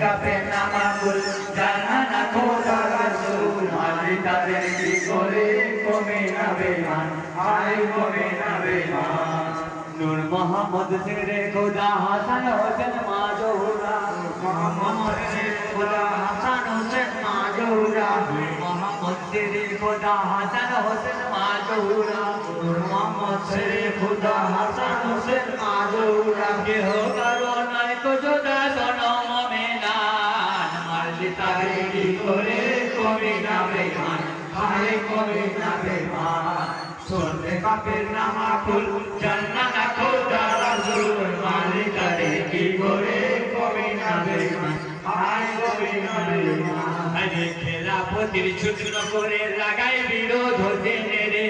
কাপে নামাকুল জানা খোদা রাসূল মালি তাদের কি করে কমে না বেমান হায় কমে না বেমান নূর মোহাম্মদ শেরে খোদা হাসান হোসেন মাজহুরা মোহাম্মদ শেরে খোদা হাসান হোসেন মাজহুরা মোহাম্মদ শেরে খোদা হাসান হোসেন মাজহুরা মোহাম্মদ শেরে খোদা হাসান হোসেন মাজহুরা কেহ কারো নাই তো জোদা সনম মেলান মারলি তারে কি করে কমে না বেমান হায় কমে না বেমান सुनने का फिर नामा कुल जानना ना खोदा रसूल माली करे की गोरे कोई ना बेईमान हाय कोई ना बेईमान अरे खेला पोतिर छुट्टी न करे लगाई विरोध होते मेरे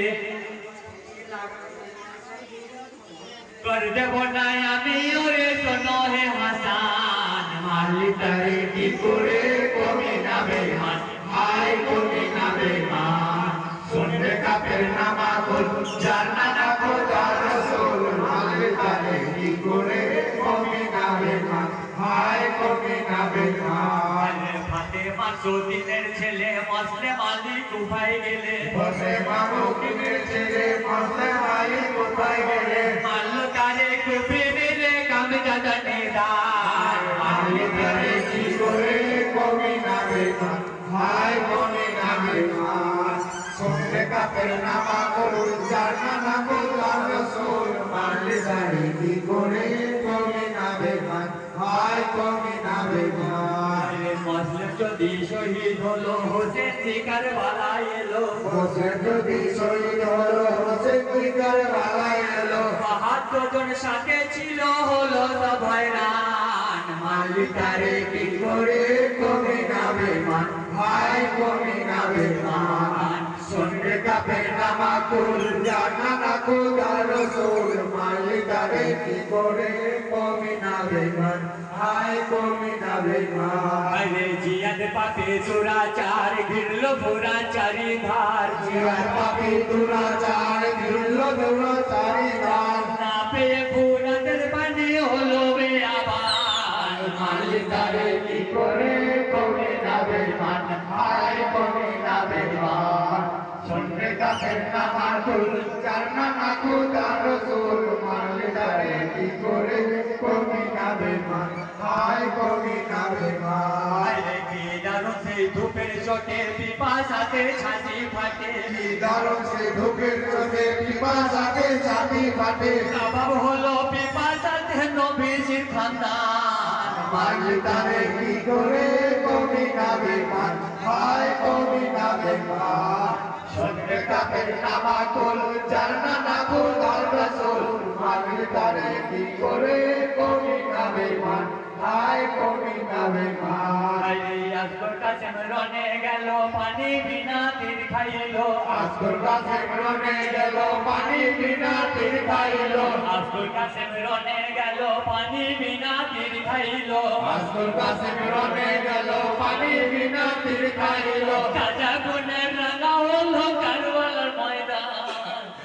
कर देबो ना आमी ओरे सुनो है हसन माली करे की गोरे कोई ना बेईमान हाय कोई ना बेईमान सुनने का फिर नामा कुल जानना ना खोदा रसूल माली तारे की गोरे कोमी ना बेईमान हाय कोमी ना बेईमान फातेमा सुदिনের ছেলে মুসলিম আলী কোথায় গেলে ফাতেমা সুদিনের ছেলে মুসলিম আলী কোথায় গেলে মাল্লো তারে কুফি মেরে কামজাদা নেদার মালি তারে কি গোরে কোমি না বেईमान हाय कोमी ना बेईमान सुनने का फिर नामा कुल जानना ना खोदा रसूल माली तारे की गोरे कोमी ना बेईमान हाय कोमी ना बेईमान मुस्लिम যদি শহীদ হলো হোসেন কি কারবালায় এলো হোসেন যদি শহীদ হলো হোসেন কি কারবালায় এলো ৭২ জন সাথে ছিল হলো সব হয়রান মালি তারে কি করে কোমি না বেঈমান হায় কোমি না বেঈমান सुनने का फिर नामा कुल जानना ना खोदा रसूल माली तारे की गोरे कोमी ना बेईमान हाय कोमी ना बेईमान अरे जियाद पापी दुराचार घिरलो पूरा चारी धार जियाद पापी दुराचार घिरलो पूरा चारी धार ना पे पूरा दरबाने होलो बे आबाद माली तारे की गोरे कोमी ना बेईमान हाय कोमी ना बेईमान सुनने का फिर नामा कुल जानना ना खोदा रसूल माली तारे की गोरे कोमी ना बेईमान हाय कोमी ना बेईमान की दारों से धूपेर चोटे पिपासाते छाती फाटे की दारों से धूपेर चोटे पिपासाते छाती फाटे सबब हलो पिपासाते नबीजिर खानदान माली तारे की गोरे कोमी ना बेईमान हाय कोमी ना बेईमान सुनने का फिर नामा कुल जानना ना खोदा रसूल माली तारे की गोरे कोमी ना बेईमान हाय कोमी ना बेईमान আসগর কাসেম রনে গেল পানি বিনা তীর খাইলো আসগর কাসেম রনে গেল পানি বিনা তীর খাইলো আসগর কাসেম রনে গেল পানি বিনা তীর খাইলো আসগর কাসেম রনে গেল পানি বিনা তীর খাইলো কাজা গুনের রাঙা হলো কারবালার ময়দান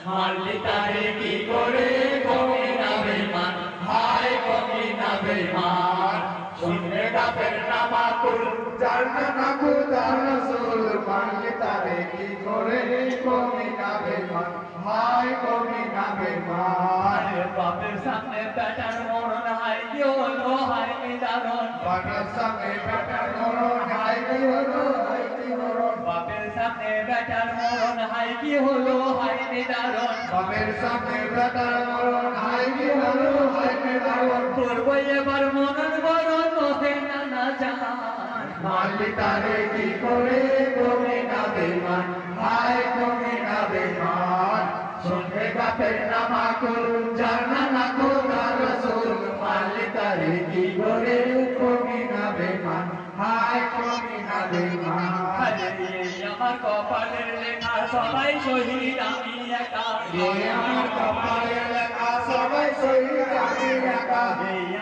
মারলি তারে কি করে কোমি না বেঈমান হায় কোমি না বেঈমান सुनने का फिर नामा कुल जानना ना खोदा रसूल माली तारे की गोरे कोमी ना बेईमान हाय कोमी ना बेईमान बापेर सामने बेटार मरण हाय কি হলো হায় নিদারণ বাপের সামনে বেটার মরণ হায় কি হলো হায় নিদারণ বাপের সামনে বেটার মরণ হায় কি হলো হায় নিদারণ বাপের সামনে বেটার মরণ হায় কি হলো হায় নিদারণ করব এবার মরণ বরণ হবে না না জান মালি তারে কি করে কোমি না বেঈমান হায় কোমি না বেঈমান सुनने का फिर नामा कुल जानना ना खोदा रसूल माली तारे की गोरे कोमी ना बेईमान हाय कोमी ना बेईमान अरे আমার কপালের লেখা সবাই শহীদ আমি একা আমার কপালের লেখা সবাই শহীদ আমি একা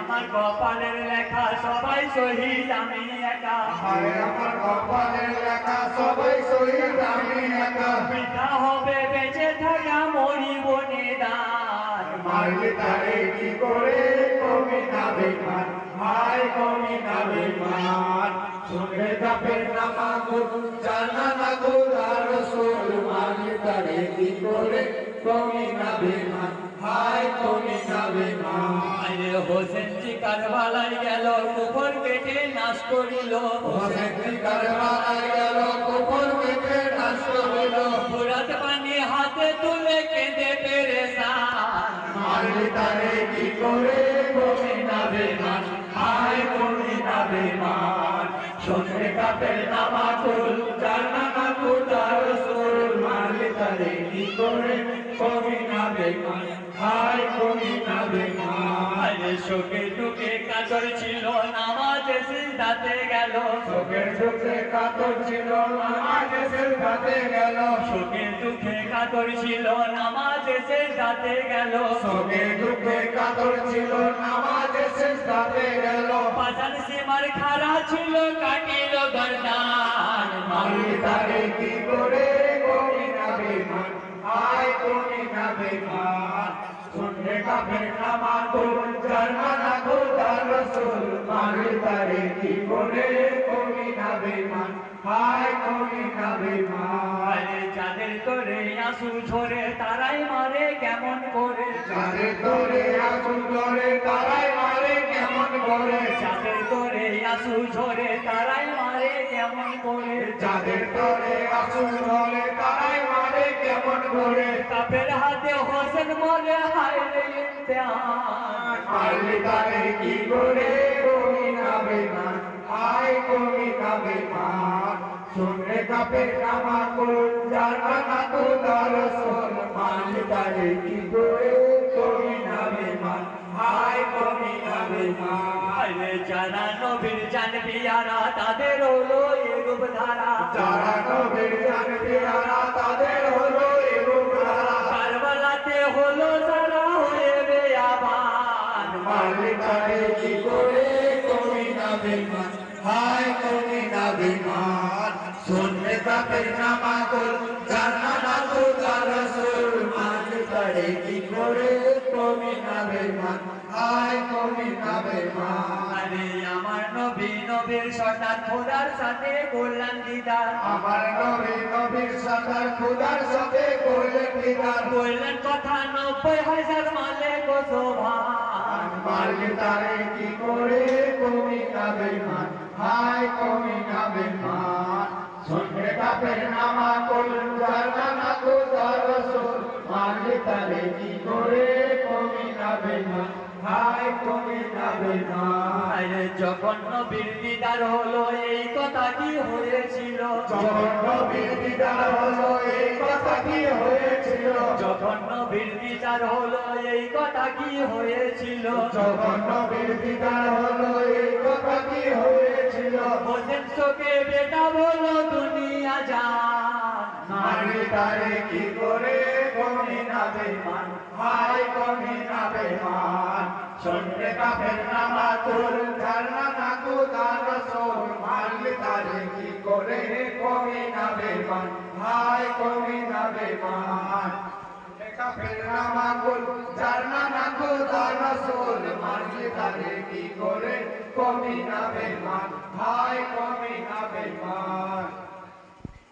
আমার কপালের লেখা সবাই শহীদ আমি একা আমার কপালের লেখা সবাই শহীদ আমি একা পিতা হবে বেঁচে থাকা মরিব নিদান মারলি তারে কি করে কোমি না বেঈমান হায় কোমি না বেঈমান কাফের নামাগুল জানা না খোদা রসুল মানলি তারে কি করে কমি না বেমান হায় কমি না বেমান আরে হোসেন জি কারবালায় গেল কুফর কেটে নাশ করিল হোসেন জি কারবালায় গেল কুফর কেটে নাশ করিল ফুরাত পানি হাতে তুলে কেঁদে পেরেশান মারলি তারে কি করে কমি না বেমান হায় কমি না বেমান শুনলে কাফের নামাগুল জানা না খোদা রসুল মারলি তারে কি করে কমি না বেমান হায় কমি না বেমান আরে শোকে দুঃখে কাতর ছিল নামাজে সিজদাতে গেল চোখের চোখে কাতর ছিল নামাজে সিজদাতে গেল শোকে দুঃখে কাতর ছিল নামাজে সিজদাতে গেল চোখে দুঃখে কাতর ছিল নামাজে সিজদাতে গেল পাশান সীমার খাড়া ছিল কাটিল গর্দান মারলি তারে কি করে কমি না বেমান হায় কমি না বেমান শুনলে কাফের নামাগুল জানা না খোদা রসুল মারলি তারে কি করে কমি না বেমান হায় কমি না বেমান আরে যাদের তোরে আসু ঝরে তারাই মারে কেমন করে যাদের তোরে আসু ধরে তারাই মারে কেমন করে যাদের তোরে আসু ঝরে তারাই মারে কেমন করে যাদের তোরে আসু ধরে তারাই মারে কেমন করে কাপের হাতে হোসেন মরে হায় রে ইমতিহান মারলি তারে কি করে কমি না বেমান হায় কমি না বেমান শুনলে কাফের নামাগুল জানা না খোদা রসুল মারলি তারে কি করে কমি না বেমান হায় কমি না বেমান আরে যারা নবীর জান পিয়ারা তাদের হলো এরূপ ধারা যারা নবীর জান পেয়ারা তাদের হলো এরূপ ধারা কারবালাতে হলো সারা হয়ে বেয়াবান মারলি তারে কি করে কমি না বেমান হায় কমি না বেমান শুনলে কাফের নামাগুল জানা না খোদা রসুল মারলি তারে কি করে কমি না বেমান হায় কমি না বেমান আরে আমার নবী নবীর সর্দার খোদার সাথে করলাম দিদার আমার নবী নবীর সাথে খোদার সাথে করলেন দিদার বললেন কথা 90,000 মালে গো শোভান মারলি তারে কি করে কমি না বেমান হায় কমি না বেমান শুনলে কাফের নামাগুল জানা না খোদা রসুল মারলি তারে কি করে কমি না বেমান হায় কমি না বেমান আরে যখন নবীর দিদার হলো এই কথা কি হয়েছিল যখন নবীর দিদার হলো এই কথা কি হয়েছিল যখন নবীর দিদার হলো এই কথা কি হয়েছিল যখন নবীর দিদার হলো এই কথা কি হয়েছিল হোসেন শোকে বেটা বলো দুনিয়া জান মারলি তারে কি করে কমি না বেমান হায় কমি না বেমান শুনলে কাফের নামাগুল জানা না খোদা রসুল মারলি তারে কি করে কমি না বেমান হায় কমি না বেমান কাফের নামাগুল জানা না খোদা রসুল মারলি তারে কি করে কমি না বেমান হায় কমি না বেমান